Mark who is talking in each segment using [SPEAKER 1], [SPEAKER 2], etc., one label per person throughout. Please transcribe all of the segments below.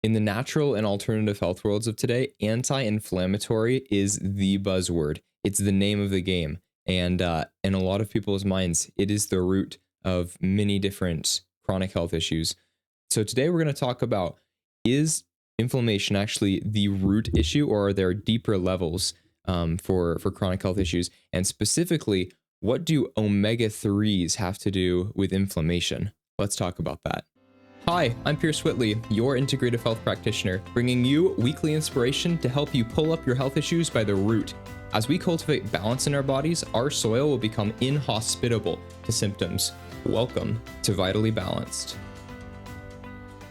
[SPEAKER 1] In the natural and alternative health worlds of today, anti-inflammatory is the buzzword. It's the name of the game. And in a lot of people's minds, it is the root of many different chronic health issues. So today we're going to talk about, is inflammation actually the root issue, or are there deeper levels for chronic health issues? And specifically, what do omega-3s have to do with inflammation? Let's talk about that. Hi, I'm Pierce Whitley, your integrative health practitioner, bringing you weekly inspiration to help you pull up your health issues by the root. As we cultivate balance in our bodies, our soil will become inhospitable to symptoms. Welcome to Vitally Balanced.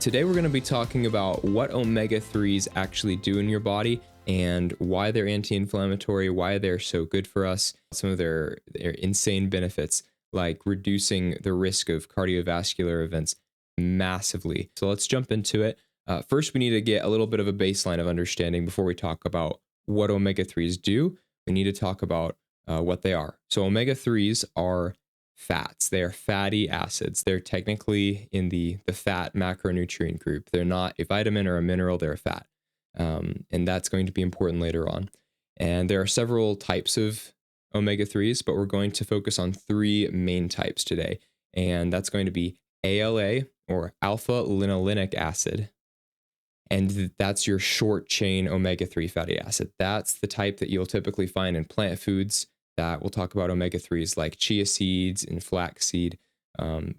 [SPEAKER 1] Today we're going to be talking about what omega-3s actually do in your body and why they're anti-inflammatory, why they're so good for us, some of their insane benefits, like reducing the risk of cardiovascular events massively. So let's jump into it. First, we need to get a little bit of a baseline of understanding before we talk about what omega-3s do. We need to talk about what they are. So omega-3s are fats. They are fatty acids. They're technically in the fat macronutrient group. They're not a vitamin or a mineral, they're a fat. And that's going to be important later on. And there are several types of omega-3s, but we're going to focus on three main types today. And that's going to be ALA, or alpha linolenic acid. And that's your short chain omega-3 fatty acid. That's the type that you'll typically find in plant foods that we'll talk about omega-3s, like chia seeds and flaxseed,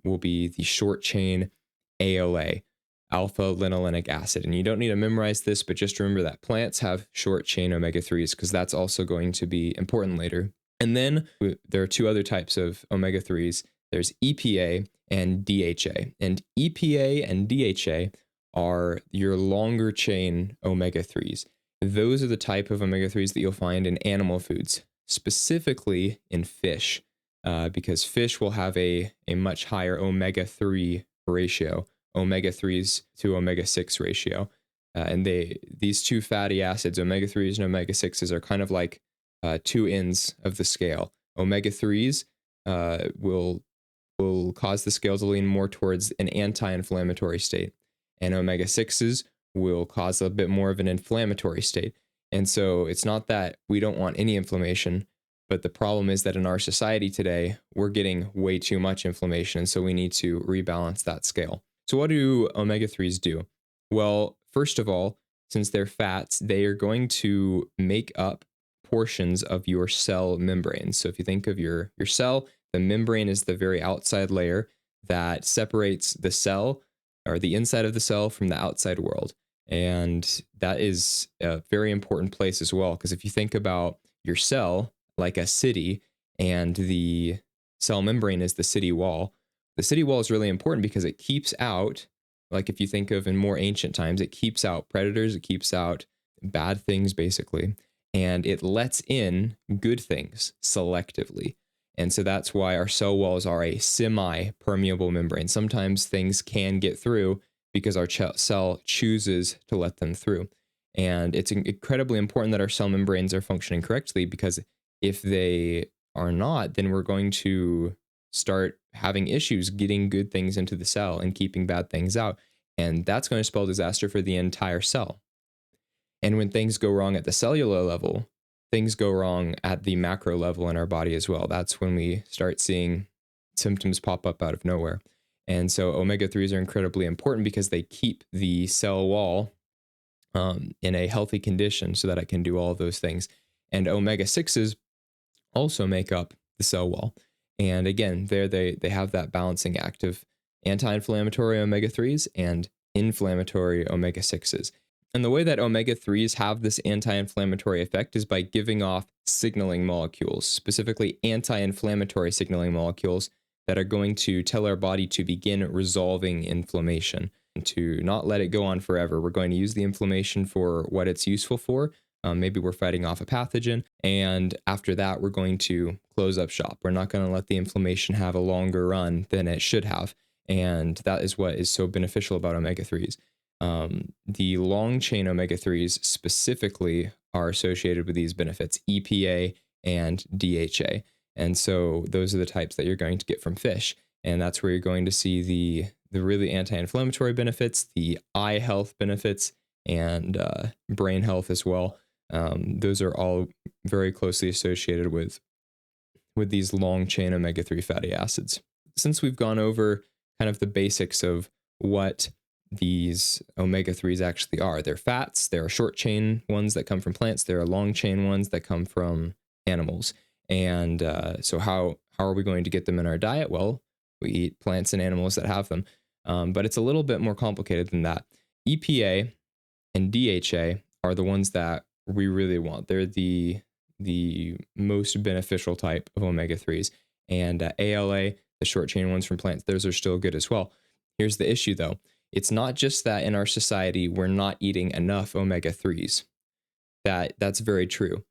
[SPEAKER 1] will be the short chain ALA, alpha linolenic acid. And you don't need to memorize this, but just remember that plants have short chain omega-3s because that's also going to be important later. And then there are two other types of omega-3s. There's EPA and DHA. And EPA and DHA are your longer chain omega-3s. Those are the type of omega-3s that you'll find in animal foods, specifically in fish, because fish will have a much higher omega-3 ratio, omega-3s to omega-6 ratio. And these two fatty acids, omega-3s and omega-6s, are kind of like two ends of the scale. Omega-3s will cause the scale to lean more towards an anti-inflammatory state, and omega-6s will cause a bit more of an inflammatory state. And so it's not that we don't want any inflammation, but the problem is that in our society today, we're getting way too much inflammation, and so we need to rebalance that scale. So what do omega-3s do? Well, first of all, since they're fats, they are going to make up portions of your cell membrane. So if you think of your cell, the membrane is the very outside layer that separates the cell, or the inside of the cell, from the outside world. And that is a very important place as well, because if you think about your cell like a city, and the cell membrane is the city wall is really important because it keeps out, like if you think of in more ancient times, it keeps out predators, it keeps out bad things basically, and it lets in good things selectively. And so that's why our cell walls are a semi-permeable membrane. Sometimes things can get through because our cell chooses to let them through. And it's incredibly important that our cell membranes are functioning correctly, because if they are not, then we're going to start having issues getting good things into the cell and keeping bad things out. And that's going to spell disaster for the entire cell. And when things go wrong at the cellular level, things go wrong at the macro level in our body as well. That's when we start seeing symptoms pop up out of nowhere. And so omega-3s are incredibly important because they keep the cell wall in a healthy condition so that it can do all of those things. And omega-6s also make up the cell wall. And again, they have that balancing act of anti-inflammatory omega-3s and inflammatory omega-6s. And the way that omega-3s have this anti-inflammatory effect is by giving off signaling molecules, specifically anti-inflammatory signaling molecules that are going to tell our body to begin resolving inflammation and to not let it go on forever. We're going to use the inflammation for what it's useful for. Maybe we're fighting off a pathogen, and after that, we're going to close up shop. We're not going to let the inflammation have a longer run than it should have. And that is what is so beneficial about omega-3s. The long chain omega-3s specifically are associated with these benefits, EPA and DHA. And so those are the types that you're going to get from fish. And that's where you're going to see the really anti-inflammatory benefits, the eye health benefits, and brain health as well. Those are all very closely associated with these long chain omega-3 fatty acids. Since we've gone over kind of the basics of what these omega-3s actually are, they're fats, there are short chain ones that come from plants, there are long chain ones that come from animals. And so how are we going to get them in our diet? Well, we eat plants and animals that have them. But it's a little bit more complicated than that. EPA and DHA are the ones that we really want. They're the most beneficial type of omega-3s. And ALA, the short chain ones from plants, those are still good as well. Here's the issue though. It's not just that in our society we're not eating enough omega-3s. That's very true.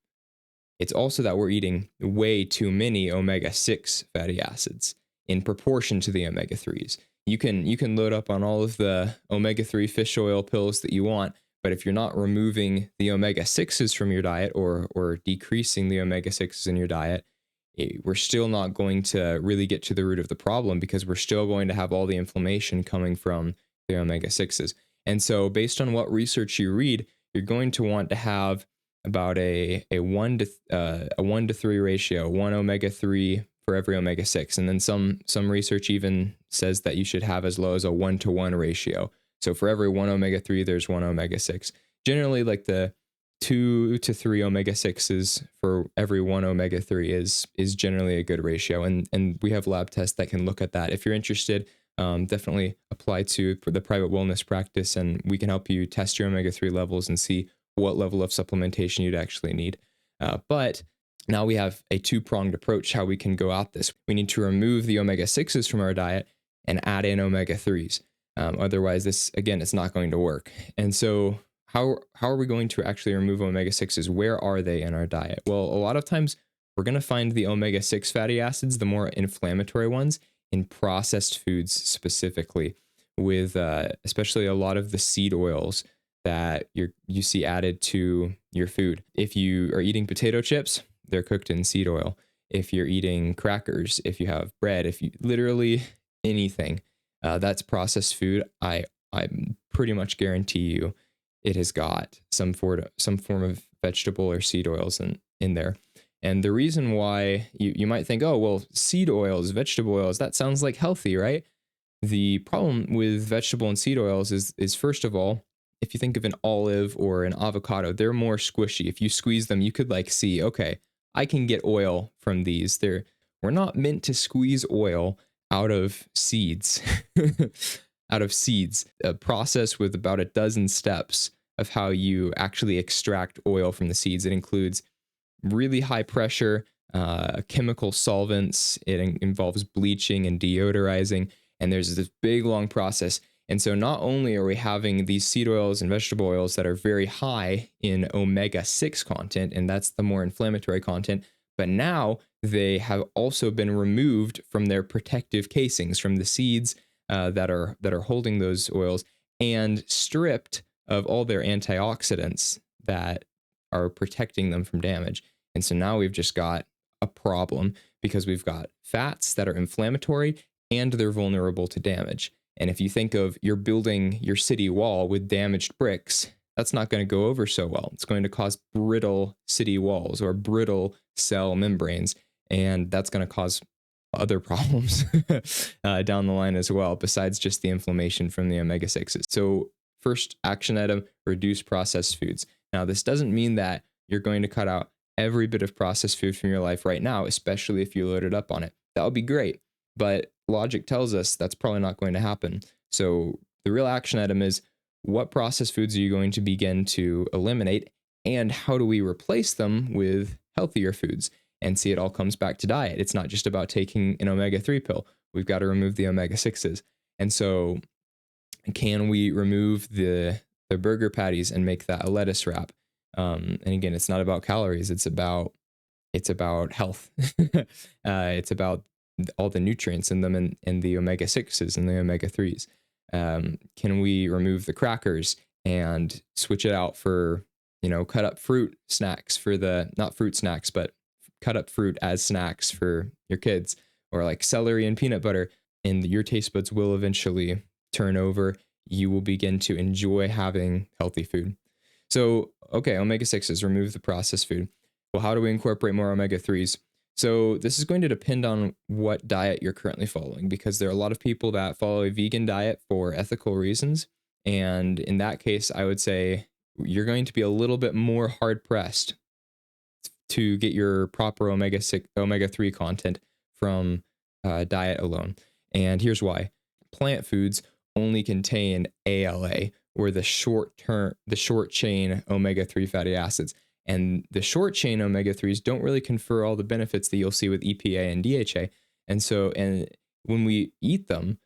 [SPEAKER 1] It's also that we're eating way too many omega-6 fatty acids in proportion to the omega-3s. You can load up on all of the omega-3 fish oil pills that you want, but if you're not removing the omega-6s from your diet or decreasing the omega-6s in your diet, we're still not going to really get to the root of the problem, because we're still going to have all the inflammation coming from the omega-6s. And so based on what research you read, you're going to want to have about a 1 to 3 ratio, one omega-3 for every omega-6. And then some research even says that you should have as low as a 1-to-1 ratio. So for every one omega-3, there's one omega-6. Generally, like the 2 to 3 omega-6s for every one omega-3 is generally a good ratio. And we have lab tests that can look at that. If you're interested, definitely apply to the private wellness practice, and we can help you test your omega-3 levels and see what level of supplementation you'd actually need. But now we have a two-pronged approach how we can go at this. We need to remove the omega-6s from our diet and add in omega-3s. Otherwise, this, again, it's not going to work. And so how are we going to actually remove omega-6s? Where are they in our diet? Well, a lot of times we're going to find the omega-6 fatty acids, the more inflammatory ones, in processed foods specifically, with especially a lot of the seed oils that you see added to your food. If you are eating potato chips, they're cooked in seed oil. If you're eating crackers, if you have bread, if you literally anything that's processed food, I pretty much guarantee you it has got some form of vegetable or seed oils in there. And the reason why you might think, oh, well, seed oils, vegetable oils, that sounds like healthy, right? The problem with vegetable and seed oils is first of all, if you think of an olive or an avocado, they're more squishy. If you squeeze them, you could like see, okay, I can get oil from these. We're not meant to squeeze oil out of seeds, out of seeds. A process with about a dozen steps of how you actually extract oil from the seeds. It includes really high pressure, chemical solvents. It involves bleaching and deodorizing. And there's this big, long process. And so not only are we having these seed oils and vegetable oils that are very high in omega-6 content, and that's the more inflammatory content, but now they have also been removed from their protective casings, from the seeds that are holding those oils, and stripped of all their antioxidants that are protecting them from damage. And so now we've just got a problem, because we've got fats that are inflammatory and they're vulnerable to damage. And if you think of you're building your city wall with damaged bricks, that's not going to go over so well. It's going to cause brittle city walls or brittle cell membranes, and that's going to cause other problems down the line as well, besides just the inflammation from the omega-6s. So first action item, reduce processed foods. Now, this doesn't mean that you're going to cut out every bit of processed food from your life right now, especially if you load it up on it. That would be great. But logic tells us that's probably not going to happen. So the real action item is, what processed foods are you going to begin to eliminate, and how do we replace them with healthier foods? And see, it all comes back to diet. It's not just about taking an omega-3 pill. We've got to remove the omega-6s. And so can we remove the burger patties and make that a lettuce wrap? And again, it's not about calories. It's about health. It's about all the nutrients in them, and the omega-6s and the omega-3s. Can we remove the crackers and switch it out for, cut up fruit snacks for not fruit snacks, but cut up fruit as snacks for your kids, or like celery and peanut butter, and your taste buds will eventually turn over, you will begin to enjoy having healthy food. So, okay, omega-6s, remove the processed food. Well, how do we incorporate more omega-3s? So, this is going to depend on what diet you're currently following, because there are a lot of people that follow a vegan diet for ethical reasons. And in that case, I would say you're going to be a little bit more hard pressed to get your proper omega-3 content from diet alone. And here's why. Plant foods only contain ALA, or the short chain omega-3 fatty acids. And the short chain omega-3s don't really confer all the benefits that you'll see with EPA and DHA. And when we eat them,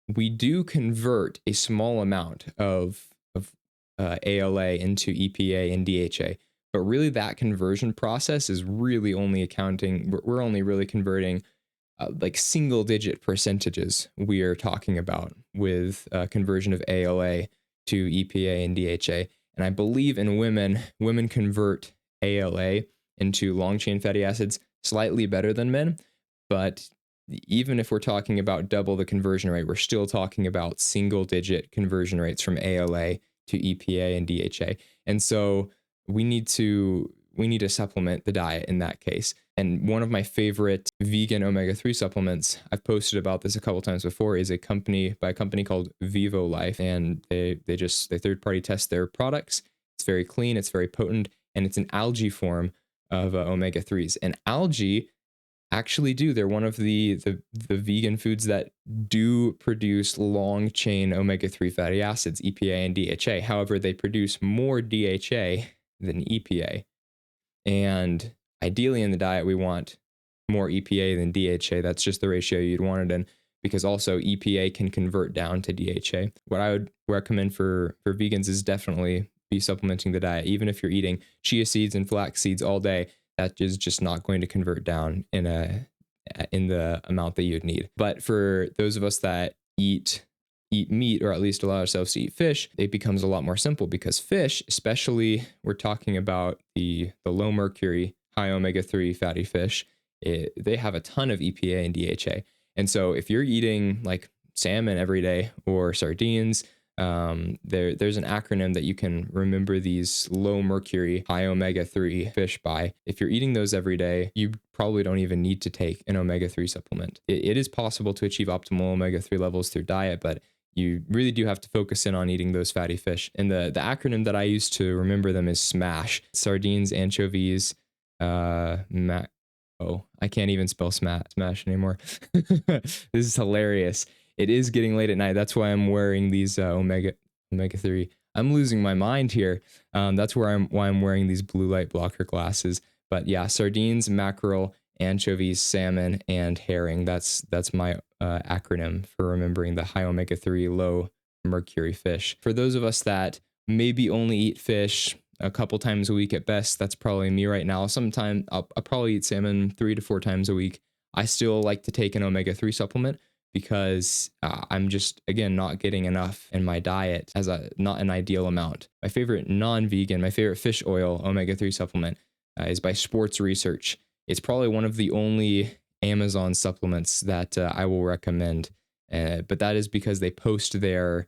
[SPEAKER 1] we do convert a small amount of ALA into EPA and DHA. But really, that conversion process is really only we're only really converting like single digit percentages we are talking about with conversion of ALA to EPA and DHA. And I believe in women convert ALA into long chain fatty acids slightly better than men. But even if we're talking about double the conversion rate, we're still talking about single digit conversion rates from ALA to EPA and DHA. And so we need to supplement the diet in that case. And one of my favorite vegan omega-3 supplements, I've posted about this a couple times before, is a company called Vivo Life, and they third-party test their products. It's very clean, it's very potent, and it's an algae form of omega-3s. And algae actually they're one of the vegan foods that do produce long chain omega-3 fatty acids, EPA and DHA. However, they produce more DHA than EPA. And ideally in the diet, we want more EPA than DHA. That's just the ratio you'd want it in, because also EPA can convert down to DHA. What I would recommend for vegans is definitely be supplementing the diet. Even if you're eating chia seeds and flax seeds all day, that is just not going to convert down in the amount that you'd need. But for those of us that eat meat, or at least allow ourselves to eat fish, it becomes a lot more simple, because fish, especially we're talking about the low mercury, high omega-3 fatty fish, they have a ton of EPA and DHA. And so if you're eating like salmon every day or sardines, there's an acronym that you can remember these low mercury, high omega-3 fish by. If you're eating those every day, you probably don't even need to take an omega-3 supplement. It is possible to achieve optimal omega-3 levels through diet, but you really do have to focus in on eating those fatty fish. And the acronym that I use to remember them is SMASH. Sardines, anchovies, I can't even spell smash anymore. This is hilarious. It is getting late at night. That's why I'm wearing these omega-3. I'm losing my mind here. That's why I'm wearing these blue light blocker glasses. But yeah, sardines, mackerel, anchovies, salmon, and herring. That's my acronym for remembering the high omega-3, low mercury fish. For those of us that maybe only eat fish a couple times a week at best, that's probably me right now. Sometime I'll probably eat salmon 3 to 4 times a week. I still like to take an omega-3 supplement, because I'm just, again, not getting enough in my diet as not an ideal amount. My favorite non-vegan, my favorite fish oil omega-3 supplement is by Sports Research. It's probably one of the only Amazon supplements that I will recommend, but that is because they post their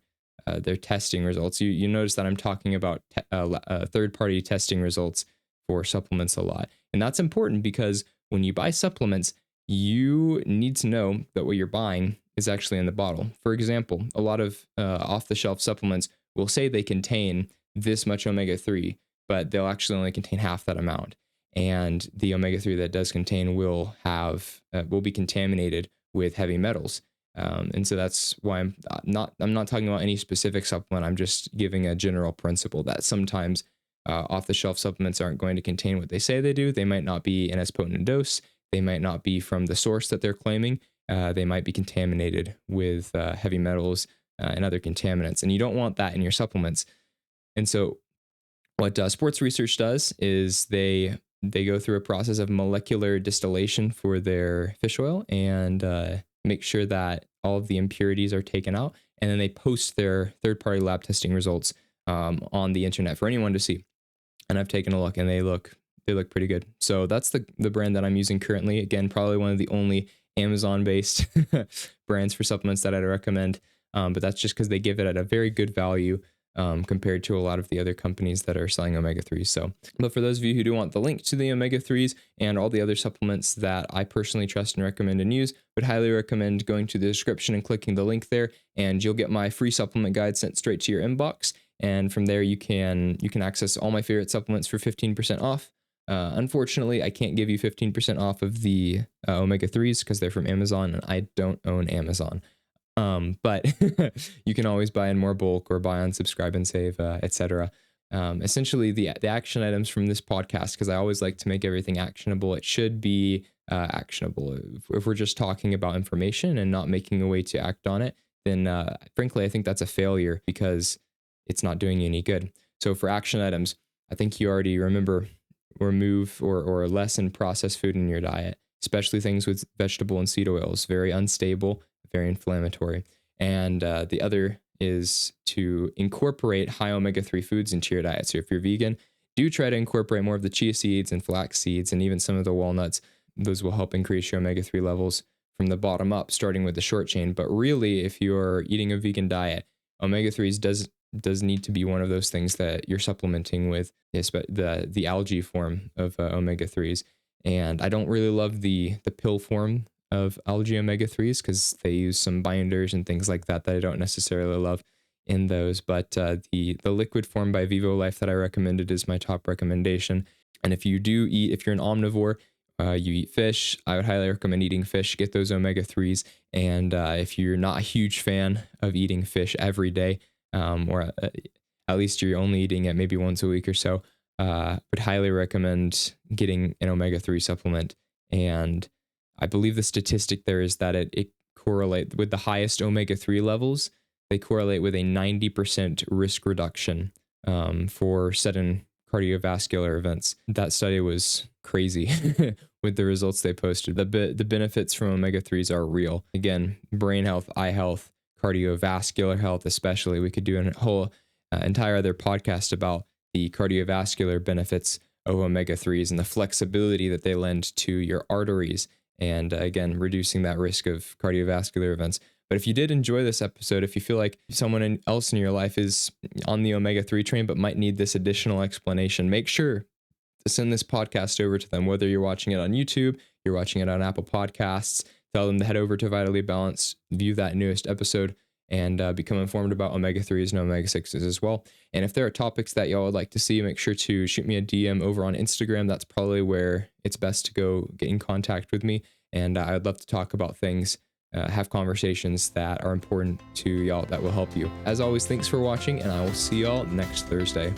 [SPEAKER 1] testing results. You notice that I'm talking about third-party testing results for supplements a lot. And that's important, because when you buy supplements, you need to know that what you're buying is actually in the bottle. For example, a lot of off-the-shelf supplements will say they contain this much omega-3, but they'll actually only contain half that amount. And the omega-3 that does contain will be contaminated with heavy metals. And so that's why I'm not talking about any specific supplement. I'm just giving a general principle that sometimes off-the-shelf supplements aren't going to contain what they say they do. They might not be in as potent a dose. They might not be from the source that they're claiming. They might be contaminated with heavy metals and other contaminants. And you don't want that in your supplements. And so what Sports Research does is they go through a process of molecular distillation for their fish oil, and make sure that all of the impurities are taken out. And then they post their third-party lab testing results on the internet for anyone to see. And I've taken a look, and they look pretty good. So that's the brand that I'm using currently. Again, probably one of the only Amazon-based brands for supplements that I'd recommend. But that's just because they give it at a very good value compared to a lot of the other companies that are selling omega-3s. So, but for those of you who do want the link to the omega-3s and all the other supplements that I personally trust and recommend and use, would highly recommend going to the description and clicking the link there, and you'll get my free supplement guide sent straight to your inbox. And from there, you can access all my favorite supplements for 15% off. Unfortunately, I can't give you 15% off of the omega-3s because they're from Amazon, and I don't own Amazon. But you can always buy in more bulk or buy on subscribe and save, etc. Essentially, the action items from this podcast, because I always like to make everything actionable. It should be actionable. If we're just talking about information and not making a way to act on it, then frankly, I think that's a failure because it's not doing you any good. So for action items, I think you already remember remove or lessen processed food in your diet, especially things with vegetable and seed oils. Very unstable, very inflammatory. And the other is to incorporate high omega-3 foods into your diet. So if you're vegan, do try to incorporate more of the chia seeds and flax seeds and even some of the walnuts. Those will help increase your omega-3 levels from the bottom up, starting with the short chain. But really, if you're eating a vegan diet, omega-3s does need to be one of those things that you're supplementing with, the algae form of omega-3s. And I don't really love the pill form of algae omega-3s because they use some binders and things like that I don't necessarily love in those. But the liquid form by Vivo Life that I recommended is my top recommendation. And if you're an omnivore, you eat fish, I would highly recommend eating fish. Get those omega-3s. And if you're not a huge fan of eating fish every day, or at least you're only eating it maybe once a week or so, would highly recommend getting an omega-3 supplement. And I believe the statistic there is that it correlates with the highest omega-3 levels. They correlate with a 90% risk reduction for sudden cardiovascular events. That study was crazy with the results they posted. The benefits from omega-3s are real. Again, brain health, eye health, cardiovascular health especially. We could do a whole entire other podcast about the cardiovascular benefits of omega-3s and the flexibility that they lend to your arteries, and again, reducing that risk of cardiovascular events. But if you did enjoy this episode, if you feel like someone else in your life is on the omega-3 train but might need this additional explanation, make sure to send this podcast over to them, whether you're watching it on YouTube, you're watching it on Apple Podcasts. Tell them to head over to Vitally Balanced, view that newest episode, and become informed about omega-3s and omega-6s as well. And if there are topics that y'all would like to see, make sure to shoot me a DM over on Instagram. That's probably where it's best to go get in contact with me. And I'd love to talk about things, have conversations that are important to y'all that will help you. As always, thanks for watching, and I will see y'all next Thursday.